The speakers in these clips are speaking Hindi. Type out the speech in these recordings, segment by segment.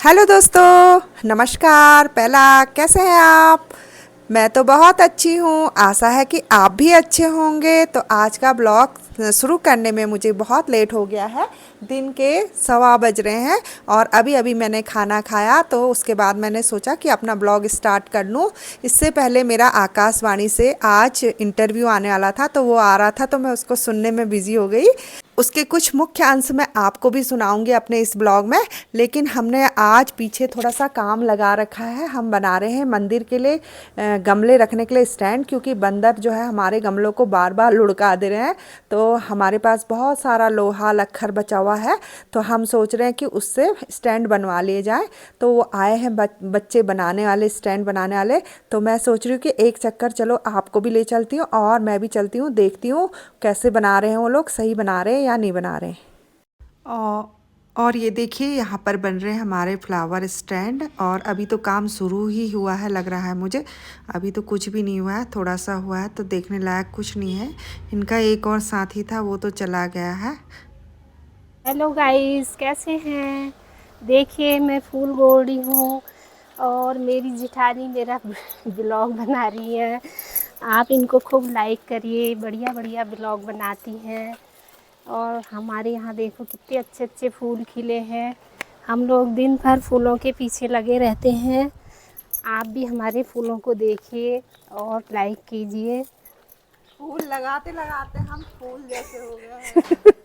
हेलो दोस्तों, नमस्कार। पहला कैसे हैं आप? मैं तो बहुत अच्छी हूँ। आशा है कि आप भी अच्छे होंगे। तो आज का ब्लॉग शुरू करने में मुझे बहुत लेट हो गया है। दिन के 1:15 बज रहे हैं और अभी अभी मैंने खाना खाया, तो उसके बाद मैंने सोचा कि अपना ब्लॉग स्टार्ट कर लूँ। इससे पहले मेरा आकाशवाणी से आज इंटरव्यू आने वाला था, तो वो आ रहा था, तो मैं उसको सुनने में बिज़ी हो गई। उसके कुछ मुख्य अंश मैं आपको भी सुनाऊंगी अपने इस ब्लॉग में। लेकिन हमने आज पीछे थोड़ा सा काम लगा रखा है। हम बना रहे हैं मंदिर के लिए गमले रखने के लिए स्टैंड, क्योंकि बंदर जो है हमारे गमलों को बार बार लुढ़का दे रहे हैं। तो हमारे पास बहुत सारा लोहा लक्कर बचा हुआ है, तो हम सोच रहे हैं कि उससे स्टैंड बनवा लिए जाए। तो वो आए हैं बच्चे बनाने वाले, स्टैंड बनाने वाले। तो मैं सोच रही हूँ कि एक चक्कर चलो आपको भी ले चलती हूँ और मैं भी चलती हूँ, देखती हूँ कैसे बना रहे हैं वो लोग, सही बना रहे हैं या नहीं बना रहे। और ये देखिए यहाँ पर बन रहे हैं हमारे फ्लावर स्टैंड। और अभी तो काम शुरू ही हुआ है लग रहा है मुझे। अभी तो कुछ भी नहीं हुआ है, थोड़ा सा हुआ है, तो देखने लायक कुछ नहीं है। इनका एक और साथी था, वो तो चला गया है। हेलो गाइस, कैसे हैं? देखिए मैं फूल बोल रही हूँ और मेरी जिठानी मेरा ब्लॉग बना रही है। आप इनको खूब लाइक करिए, बढ़िया बढ़िया ब्लॉग बनाती हैं। और हमारे यहाँ देखो कितने अच्छे अच्छे फूल खिले हैं। हम लोग दिन भर फूलों के पीछे लगे रहते हैं। आप भी हमारे फूलों को देखिए और लाइक कीजिए। फूल लगाते लगाते हम फूल जैसे हो गए हैं।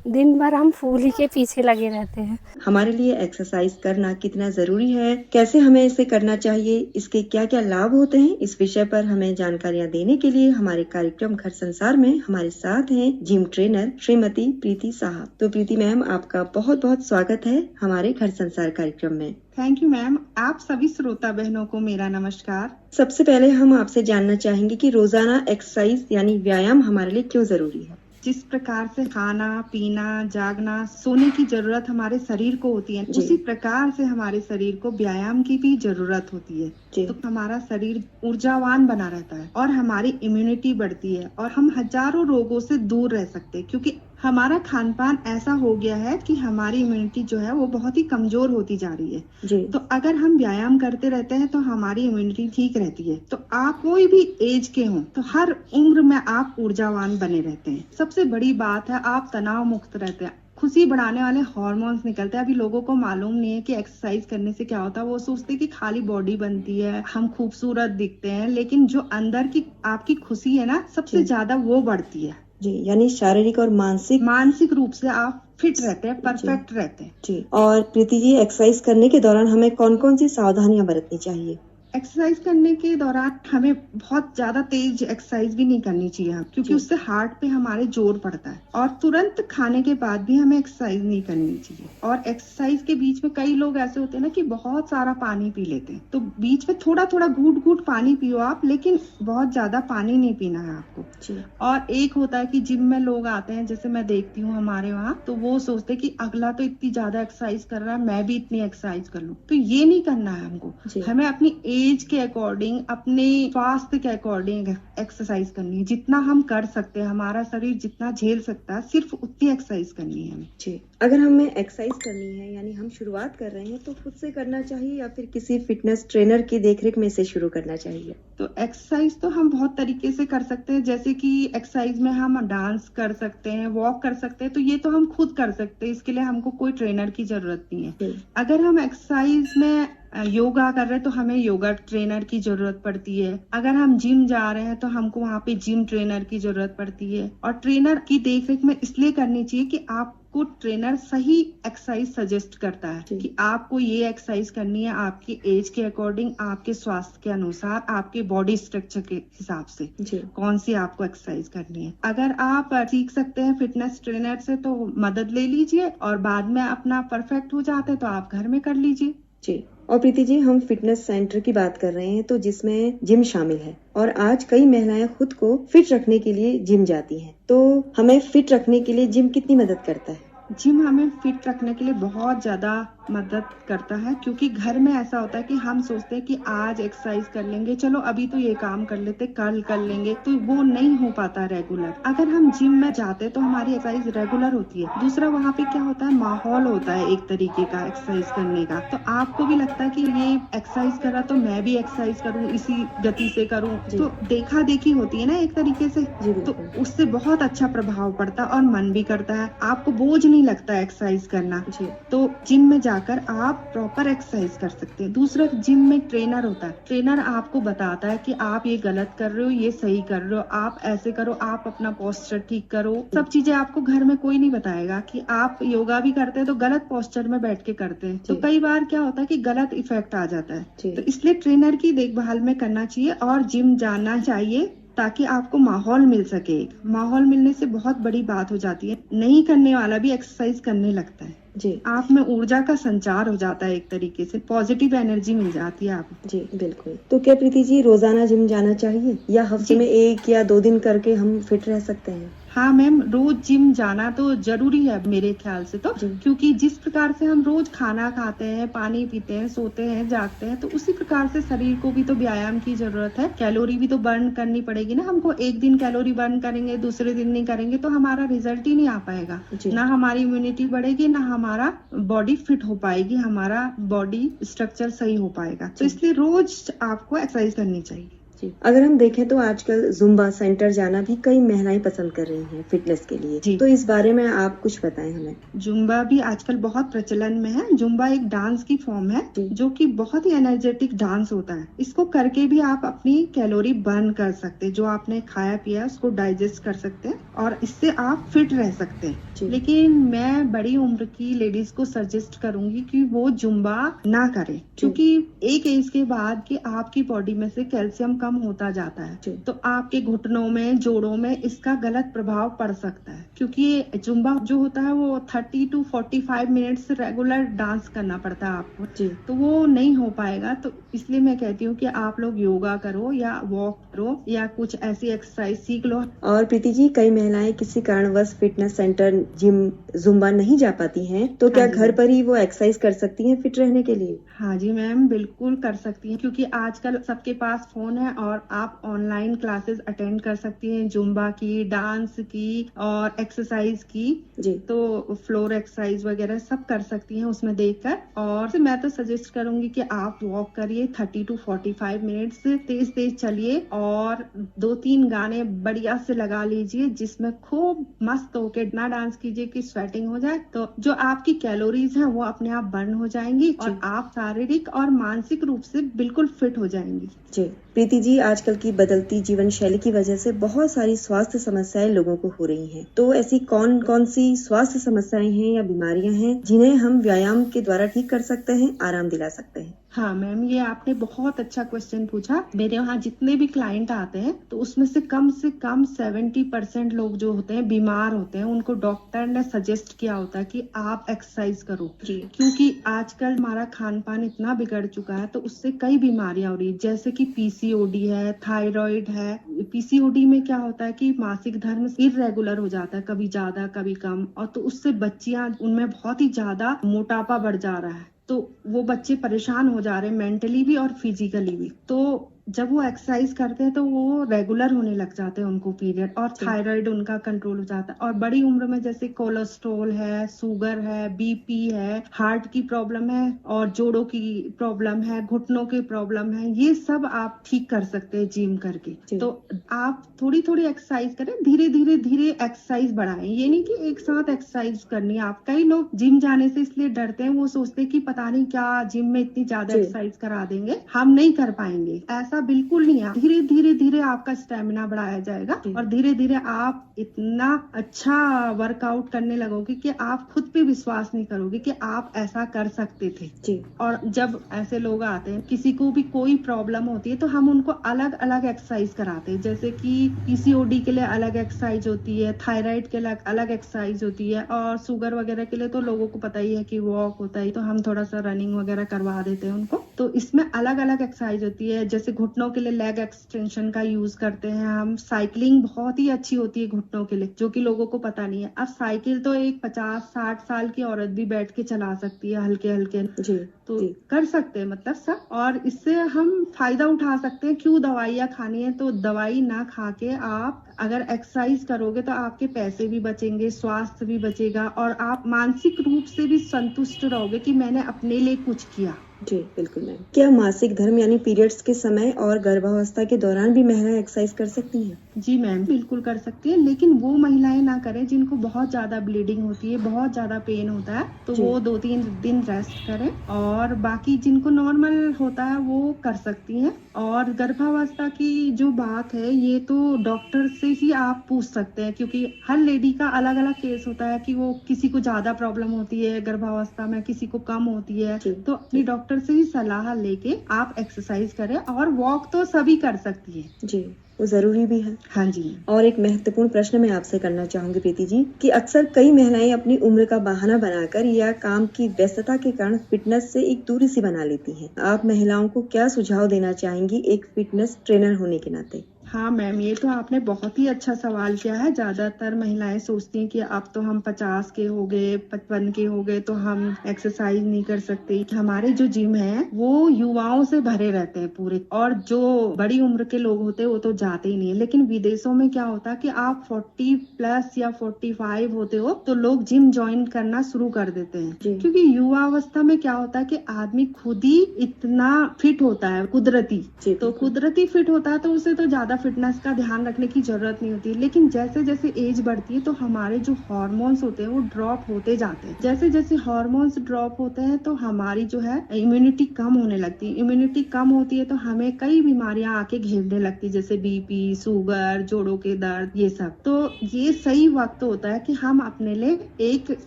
दिन भर हम फूल ही के पीछे लगे रहते हैं। हमारे लिए एक्सरसाइज करना कितना जरूरी है, कैसे हमें इसे करना चाहिए, इसके क्या क्या लाभ होते हैं, इस विषय पर हमें जानकारियाँ देने के लिए हमारे कार्यक्रम घर संसार में हमारे साथ हैं जिम ट्रेनर श्रीमती प्रीति साहब। तो प्रीति मैम, आपका बहुत बहुत स्वागत है हमारे घर संसार कार्यक्रम में। Thank you ma'am. आप सभी श्रोता बहनों को मेरा नमस्कार। सबसे पहले हम आपसे जानना चाहेंगे कि रोजाना एक्सरसाइज यानी व्यायाम हमारे लिए क्यों जरूरी है। जिस प्रकार से खाना पीना जागना सोने की जरूरत हमारे शरीर को होती है, उसी प्रकार से हमारे शरीर को व्यायाम की भी जरूरत होती है। तो हमारा शरीर ऊर्जावान बना रहता है और हमारी इम्यूनिटी बढ़ती है और हम हजारों रोगों से दूर रह सकते हैं, क्योंकि हमारा खान पान ऐसा हो गया है कि हमारी इम्यूनिटी जो है वो बहुत ही कमजोर होती जा रही है। तो अगर हम व्यायाम करते रहते हैं तो हमारी इम्यूनिटी ठीक रहती है। तो आप कोई भी एज के हों तो हर उम्र में आप ऊर्जावान बने रहते हैं। सबसे बड़ी बात है, आप तनाव मुक्त रहते हैं। खुशी बढ़ाने वाले हार्मोन्स निकलते हैं। अभी लोगों को मालूम नहीं है कि एक्सरसाइज करने से क्या होता है। वो सोचते हैं कि खाली बॉडी बनती है, हम खूबसूरत दिखते हैं, लेकिन जो अंदर की आपकी खुशी है ना, सबसे ज्यादा वो बढ़ती है। जी, यानी शारीरिक और मानसिक रूप से आप फिट रहते हैं, परफेक्ट रहते हैं। जी। और प्रीति जी, एक्सरसाइज करने के दौरान हमें कौन कौन सी सावधानियां बरतनी चाहिए। एक्सरसाइज करने के दौरान हमें बहुत ज्यादा तेज एक्सरसाइज भी नहीं करनी चाहिए, क्योंकि उससे हार्ट पे हमारे जोर पड़ता है। और तुरंत खाने के बाद भी हमें एक्सरसाइज नहीं करनी चाहिए। और एक्सरसाइज के बीच में कई लोग ऐसे होते हैं ना कि बहुत सारा पानी पी लेते हैं। तो बीच में थोड़ा थोड़ा घूट घूट पानी पियो आप, लेकिन बहुत ज्यादा पानी नहीं पीना है आपको। और एक होता है कि जिम में लोग आते हैं, जैसे मैं देखती हूँ हमारे वहाँ, तो वो सोचते हैं कि अगला तो इतनी ज्यादा एक्सरसाइज कर रहा है, मैं भी इतनी एक्सरसाइज कर लूँ। तो ये नहीं करना है हमको। हमें अपनी एज के अकॉर्डिंग, अपने स्वास्थ्य के अकॉर्डिंग एक्सरसाइज करनी है। जितना हम कर सकते हैं, हमारा शरीर जितना झेल सकता है, सिर्फ उतनी एक्सरसाइज करनी है हमें। जी। अगर हमें एक्सरसाइज करनी है यानी हम शुरुआत कर रहे हैं, तो खुद से करना चाहिए या फिर किसी फिटनेस ट्रेनर की देखरेख में से शुरू करना चाहिए। तो एक्सरसाइज तो हम बहुत तरीके से कर सकते हैं। जैसे कि एक्सरसाइज में हम डांस कर सकते हैं, वॉक कर सकते हैं, तो ये तो हम खुद कर सकते हैं। इसके लिए हमको कोई ट्रेनर की जरूरत नहीं है। अगर हम एक्सरसाइज में योगा कर रहे हैं तो हमें योगा ट्रेनर की जरूरत पड़ती है। अगर हम जिम जा रहे हैं तो हमको वहाँ पे जिम ट्रेनर की जरूरत पड़ती है। और ट्रेनर की देखरेख में इसलिए करनी चाहिए कि आपको ट्रेनर सही एक्सरसाइज सजेस्ट करता है कि आपको ये एक्सरसाइज करनी है आपकी एज के अकॉर्डिंग, आपके स्वास्थ्य के अनुसार, आपके बॉडी स्ट्रक्चर के हिसाब से कौन सी आपको एक्सरसाइज करनी है। अगर आप सीख सकते हैं फिटनेस ट्रेनर से तो मदद ले लीजिए, और बाद में अपना परफेक्ट हो जाते तो आप घर में कर लीजिए। जी। और प्रीति जी, हम फिटनेस सेंटर की बात कर रहे हैं, तो जिसमें जिम शामिल है, और आज कई महिलाएं खुद को फिट रखने के लिए जिम जाती हैं। तो हमें फिट रखने के लिए जिम कितनी मदद करता है। जिम हमें फिट रखने के लिए बहुत ज्यादा मदद करता है, क्योंकि घर में ऐसा होता है कि हम सोचते हैं कि आज एक्सरसाइज कर लेंगे, चलो अभी तो ये काम कर लेते, कल कर लेंगे, तो वो नहीं हो पाता रेगुलर। अगर हम जिम में जाते हैं तो हमारी एक्सरसाइज रेगुलर होती है। दूसरा, वहाँ पे क्या होता है, माहौल होता है एक तरीके का एक्सरसाइज करने का, तो आपको भी लगता है कि ये एक्सरसाइज कर रहा तो मैं भी एक्सरसाइज करूँ, इसी गति से करूँ, तो देखा देखी होती है ना एक तरीके से, तो उससे बहुत अच्छा प्रभाव पड़ता है और मन भी करता है, आपको बोझ नहीं लगता है एक्सरसाइज करना। तो जिम में जाकर आप प्रॉपर एक्सरसाइज कर सकते हैं। दूसरा, जिम में ट्रेनर होता है, ट्रेनर आपको बताता है कि आप ये गलत कर रहे हो, ये सही कर रहे हो, आप ऐसे करो, आप अपना पोस्चर ठीक करो, सब चीजें आपको घर में कोई नहीं बताएगा। कि आप योगा भी करते हैं तो गलत पोस्चर में बैठ के करते हैं, तो कई बार क्या होता है कि गलत इफेक्ट आ जाता है। तो इसलिए ट्रेनर की देखभाल में करना चाहिए और जिम जाना चाहिए, ताकि आपको माहौल मिल सके। माहौल मिलने से बहुत बड़ी बात हो जाती है, नहीं करने वाला भी एक्सरसाइज करने लगता है जी। आप में ऊर्जा का संचार हो जाता है, एक तरीके से पॉजिटिव एनर्जी मिल जाती है आप जी। बिल्कुल। तो क्या प्रीति जी रोजाना जिम जाना चाहिए या हफ्ते में 1 या 2 दिन करके हम फिट रह सकते हैं? हाँ मैम, रोज जिम जाना तो जरूरी है मेरे ख्याल से तो, क्योंकि जिस प्रकार से हम रोज खाना खाते हैं, पानी पीते हैं, सोते हैं, जागते हैं, तो उसी प्रकार से शरीर को भी तो व्यायाम की जरूरत है। कैलोरी भी तो बर्न करनी पड़ेगी ना हमको। एक दिन कैलोरी बर्न करेंगे, दूसरे दिन नहीं करेंगे तो हमारा रिजल्ट ही नहीं आ पाएगा, ना हमारी इम्यूनिटी बढ़ेगी, ना हमारा बॉडी फिट हो पाएगी, हमारा बॉडी स्ट्रक्चर सही हो पाएगा। तो इसलिए रोज आपको एक्सरसाइज करनी चाहिए। अगर हम देखें तो आजकल जुम्बा सेंटर जाना भी कई महिलाएं पसंद कर रही हैं फिटनेस के लिए, तो इस बारे में आप कुछ बताएं हमें। जुम्बा भी आजकल बहुत प्रचलन में है। जुम्बा एक डांस की फॉर्म है जो कि बहुत ही एनर्जेटिक डांस होता है। इसको करके भी आप अपनी कैलोरी बर्न कर सकते हैं, जो आपने खाया पिया उसको डाइजेस्ट कर सकते हैं और इससे आप फिट रह सकते हैं। लेकिन मैं बड़ी उम्र की लेडीज को सजेस्ट करूंगी कि वो जुम्बा ना करें, क्योंकि एक एज के बाद कि आपकी बॉडी में से कैल्शियम कम होता जाता है, तो आपके घुटनों में, जोड़ों में इसका गलत प्रभाव पड़ सकता है। क्योंकि जुम्बा जो होता है वो 30 to 45 मिनट्स रेगुलर डांस करना पड़ता है आपको, तो वो नहीं हो पाएगा। तो इसलिए मैं कहती हूँ कि आप लोग योगा करो या वॉक करो या कुछ ऐसी एक्सरसाइज सीख लो। और प्रीति जी, कई महिलाएं किसी कारणवश फिटनेस सेंटर, जिम, जुम्बा नहीं जा पाती हैं, तो क्या घर पर ही वो एक्सरसाइज कर सकती हैं फिट रहने के लिए? हाँ जी मैम, बिल्कुल कर सकती हैं, क्योंकि आजकल सबके पास फोन है और आप ऑनलाइन क्लासेस अटेंड कर सकती हैं, जुम्बा की, डांस की और एक्सरसाइज की जी। तो फ्लोर एक्सरसाइज वगैरह सब कर सकती हैं उसमें देखकर। और मैं तो सजेस्ट करूंगी कि आप वॉक करिए 30 to 45 मिनट्स, तेज तेज चलिए और 2-3 गाने बढ़िया से लगा लीजिए, जिसमें खूब मस्त होके इतना डांस कीजिए कि स्वेटिंग हो जाए। तो जो आपकी कैलोरीज हैं वो अपने आप बर्न हो जाएंगी और आप शारीरिक और मानसिक रूप से बिल्कुल फिट हो जाएंगी जी। प्रीति जी, आजकल की बदलती जीवन शैली की वजह से बहुत सारी स्वास्थ्य समस्याएं लोगों को हो रही हैं। तो ऐसी कौन कौन सी स्वास्थ्य समस्याएं हैं या बीमारियां हैं जिन्हें हम व्यायाम के द्वारा ठीक कर सकते हैं, आराम दिला सकते हैं? हाँ मैम, ये आपने बहुत अच्छा क्वेश्चन पूछा। मेरे वहाँ जितने भी क्लाइंट आते हैं तो उसमें से कम 70% लोग जो होते हैं बीमार होते हैं। उनको डॉक्टर ने सजेस्ट किया होता है कि आप एक्सरसाइज करो, क्योंकि आजकल हमारा खान पान इतना बिगड़ चुका है, तो उससे कई बीमारियां हो रही है, जैसे कि पीसीओडी है, थायराइड है। पीसीओडी में क्या होता है कि मासिक धर्म इर्रेगुलर हो जाता है, कभी ज्यादा कभी कम, और तो उससे बच्चियां, उनमें बहुत ही ज्यादा मोटापा बढ़ जा रहा है, तो वो बच्चे परेशान हो जा रहे हैं मेंटली भी और फिजिकली भी। तो जब वो एक्सरसाइज करते हैं तो वो रेगुलर होने लग जाते हैं उनको पीरियड, और थायराइड उनका कंट्रोल हो जाता है। और बड़ी उम्र में जैसे कोलेस्ट्रॉल है, शुगर है, बीपी है, हार्ट की प्रॉब्लम है और जोड़ों की प्रॉब्लम है, घुटनों की प्रॉब्लम है, ये सब आप ठीक कर सकते हैं जिम करके। तो आप थोड़ी थोड़ी एक्सरसाइज करें, धीरे धीरे एक्सरसाइज बढ़ाएं। ये नहीं कि एक साथ एक्सरसाइज करनी है आप। कई लोग जिम जाने से इसलिए डरते हैं, वो सोचते हैं कि पता नहीं क्या जिम में इतनी ज्यादा एक्सरसाइज करा देंगे, हम नहीं कर पाएंगे। ऐसा बिल्कुल नहीं है। धीरे धीरे आपका स्टेमिना बढ़ाया जाएगा और धीरे धीरे आप इतना अच्छा वर्कआउट करने लगोगे कि आप खुद पे विश्वास नहीं करोगे कि आप ऐसा कर सकते थे जी। और जब ऐसे लोग आते हैं, किसी को भी कोई प्रॉब्लम होती है, तो हम उनको अलग अलग एक्सरसाइज कराते हैं। जैसे कि पीसीओडी के लिए अलग एक्सरसाइज होती है, थायराइड के लिए अलग एक्सरसाइज होती है, और शुगर वगैरह के लिए तो लोगों को पता ही है कि वॉक होता है, तो हम थोड़ा सा रनिंग वगैरह करवा देते हैं उनको। तो इसमें अलग अलग एक्सरसाइज होती है। जैसे घुटनों के लिए लेग एक्सटेंशन का यूज करते हैं हम। साइकिलिंग बहुत ही अच्छी होती है घुटनों के लिए, जो कि लोगों को पता नहीं है। अब साइकिल तो एक 50-60 साल की औरत भी बैठ के चला सकती है, हल्के हल्के जी तो जी कर सकते हैं मतलब सब। और इससे हम फायदा उठा सकते हैं। क्यों दवाइयाँ खानी है, तो दवाई ना खा के आप अगर एक्सरसाइज करोगे तो आपके पैसे भी बचेंगे, स्वास्थ्य भी बचेगा, और आप मानसिक रूप से भी संतुष्ट रहोगे कि मैंने अपने लिए कुछ किया। जी बिल्कुल मैम। क्या मासिक धर्म यानी पीरियड्स के समय और गर्भावस्था के दौरान भी महिलाएं एक्सरसाइज कर सकती हैं? जी मैम, बिल्कुल कर सकती है, लेकिन वो महिलाएं ना करें जिनको बहुत ज्यादा ब्लीडिंग होती है, बहुत ज्यादा पेन होता है, तो जी। वो 2-3 दिन रेस्ट करें। और बाकी जिनको नॉर्मल होता है वो कर सकती हैं। और गर्भावस्था की जो बात है, ये तो डॉक्टर से ही आप पूछ सकते हैं, क्योंकि हर लेडी का अलग अलग केस होता है कि वो किसी को ज्यादा प्रॉब्लम होती है गर्भावस्था में, किसी को कम होती है। जी। तो अपनी डॉक्टर से ही सलाह लेके आप एक्सरसाइज करें। और वॉक तो सभी कर सकती है। जी, वो जरूरी भी है। हाँ जी। और एक महत्वपूर्ण प्रश्न मैं आपसे करना चाहूंगी प्रीति जी, कि अक्सर कई महिलाएं अपनी उम्र का बहाना बनाकर या काम की व्यस्तता के कारण फिटनेस से एक दूरी सी बना लेती हैं। आप महिलाओं को क्या सुझाव देना चाहेंगी एक फिटनेस ट्रेनर होने के नाते? हाँ मैम, ये तो आपने बहुत ही अच्छा सवाल किया है। ज्यादातर महिलाएं सोचती हैं कि अब तो हम 50 के हो गए, 55 के हो गए, तो हम एक्सरसाइज नहीं कर सकते। हमारे जो जिम है वो युवाओं से भरे रहते हैं पूरे, और जो बड़ी उम्र के लोग होते हैं वो तो जाते ही नहीं है। लेकिन विदेशों में क्या होता है कि आप 40 प्लस या 45 होते हो तो लोग जिम ज्वाइन करना शुरू कर देते हैं। जी। क्योंकि युवा अवस्था में क्या होता है कि आदमी खुद ही इतना फिट होता है कुदरती, जी, तो बिल्कुल। कुदरती फिट होता है तो उसे तो ज्यादा फिटनेस का ध्यान रखने की जरूरत नहीं होती। लेकिन जैसे जैसे एज बढ़ती है तो हमारे जो हार्मोन्स होते हैं वो ड्रॉप होते जाते हैं। जैसे जैसे हार्मोन्स ड्रॉप होते हैं तो हमारी जो है इम्यूनिटी कम होने लगती है। इम्यूनिटी कम होती है तो हमें कई बीमारियां आके घेरने लगती है, जैसे बीपी, शुगर, जोड़ों के दर्द, ये सब। तो ये सही वक्त होता है कि हम अपने लिए एक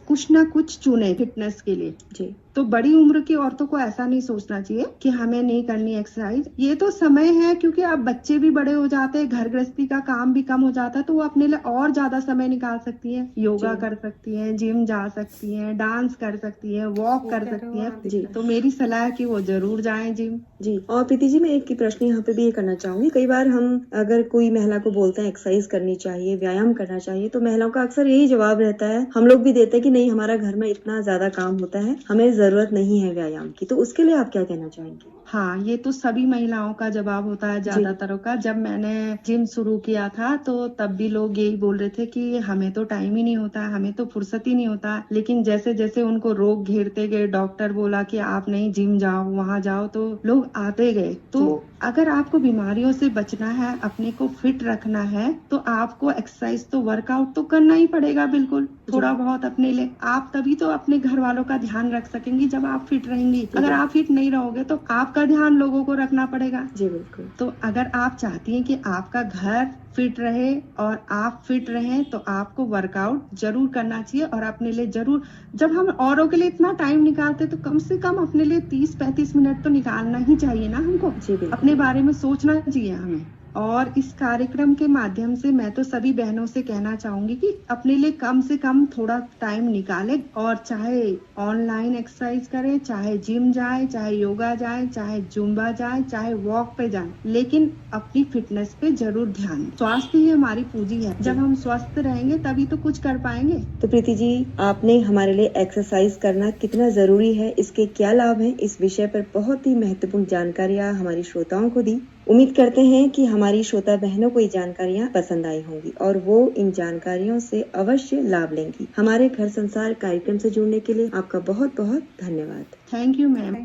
कुछ ना कुछ चुने फिटनेस के लिए। जी। तो बड़ी उम्र की औरतों को ऐसा नहीं सोचना चाहिए कि हमें नहीं करनी एक्सरसाइज। ये तो समय है, क्योंकि अब बच्चे भी बड़े हो जाते हैं, घर गृहस्थी का काम भी कम हो जाता है, तो वो अपने लिए और ज्यादा समय निकाल सकती है। योगा जी। कर सकती है, जिम जा सकती है, डांस कर सकती है, वॉक कर सकती है। जी। तो मेरी सलाह है कि वो जरूर जाएं जिम। जी। और प्रीति जी, मैं एक प्रश्न यहाँ पे भी ये करना चाहूंगी। कई बार हम अगर कोई महिला को बोलते हैं एक्सरसाइज करनी चाहिए, व्यायाम करना चाहिए, तो महिलाओं का अक्सर यही जवाब रहता है, हम लोग भी देते हैं कि नहीं, हमारा घर में इतना ज्यादा काम होता है, हमें जरूरत नहीं है व्यायाम की। तो उसके लिए आप क्या कहना चाहेंगे? हाँ, ये तो सभी महिलाओं का जवाब होता है, ज्यादातरों का। जब मैंने जिम शुरू किया था तो तब भी लोग यही बोल रहे थे कि हमें तो टाइम ही नहीं होता, हमें तो फुर्सत ही नहीं होता। लेकिन जैसे जैसे उनको रोग घेरते गए, डॉक्टर बोला कि आप नहीं जिम जाओ, वहाँ जाओ, तो लोग आते गए। तो अगर आपको बीमारियों से बचना है, अपने को फिट रखना है, तो आपको एक्सरसाइज तो वर्कआउट तो करना ही पड़ेगा, बिल्कुल थोड़ा बहुत अपने लिए। आप तभी तो अपने घर वालों का ध्यान रख सकेंगी जब आप फिट रहेंगी। अगर आप फिट नहीं रहोगे तो आपका ध्यान लोगों को रखना पड़ेगा। जी बिल्कुल। तो अगर आप चाहती हैं कि आपका घर फिट रहे और आप फिट रहें, तो आपको वर्कआउट जरूर करना चाहिए। और अपने लिए जरूर, जब हम औरों के लिए इतना टाइम निकालते तो कम से कम अपने लिए 30-35 मिनट तो निकालना ही चाहिए ना हमको। जी बिल्कुल। अपने बारे में सोचना चाहिए हमें। और इस कार्यक्रम के माध्यम से मैं तो सभी बहनों से कहना चाहूंगी कि अपने लिए कम से कम थोड़ा टाइम निकालें, और चाहे ऑनलाइन एक्सरसाइज करें, चाहे जिम जाए, चाहे योगा जाए, चाहे जुम्बा जाए, चाहे वॉक पे जाए, लेकिन अपनी फिटनेस पे जरूर ध्यान दें। स्वास्थ्य ही हमारी पूंजी है। जब हम स्वस्थ रहेंगे तभी तो कुछ कर पाएंगे। तो प्रीति जी, आपने हमारे लिए एक्सरसाइज करना कितना जरूरी है, इसके क्या लाभ हैं, इस विषय पर बहुत ही महत्वपूर्ण जानकारियाँ हमारी श्रोताओं को दी। उम्मीद करते हैं कि हमारी श्रोता बहनों को ये जानकारियाँ पसंद आई होंगी और वो इन जानकारियों से अवश्य लाभ लेंगी। हमारे घर संसार कार्यक्रम से जुड़ने के लिए आपका बहुत बहुत धन्यवाद। Thank you ma'am.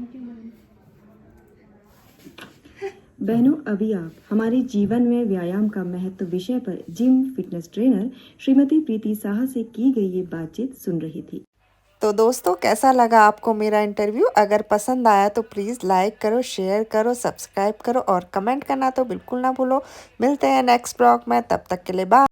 बहनों, अभी आप हमारे जीवन में व्यायाम का महत्व विषय पर जिम फिटनेस ट्रेनर श्रीमती प्रीति साहा से की गई ये बातचीत सुन रही थी। तो दोस्तों, कैसा लगा आपको मेरा इंटरव्यू? अगर पसंद आया तो प्लीज़ लाइक करो, शेयर करो, सब्सक्राइब करो और कमेंट करना तो बिल्कुल ना भूलो। मिलते हैं नेक्स्ट ब्लॉग में, तब तक के लिए बाय।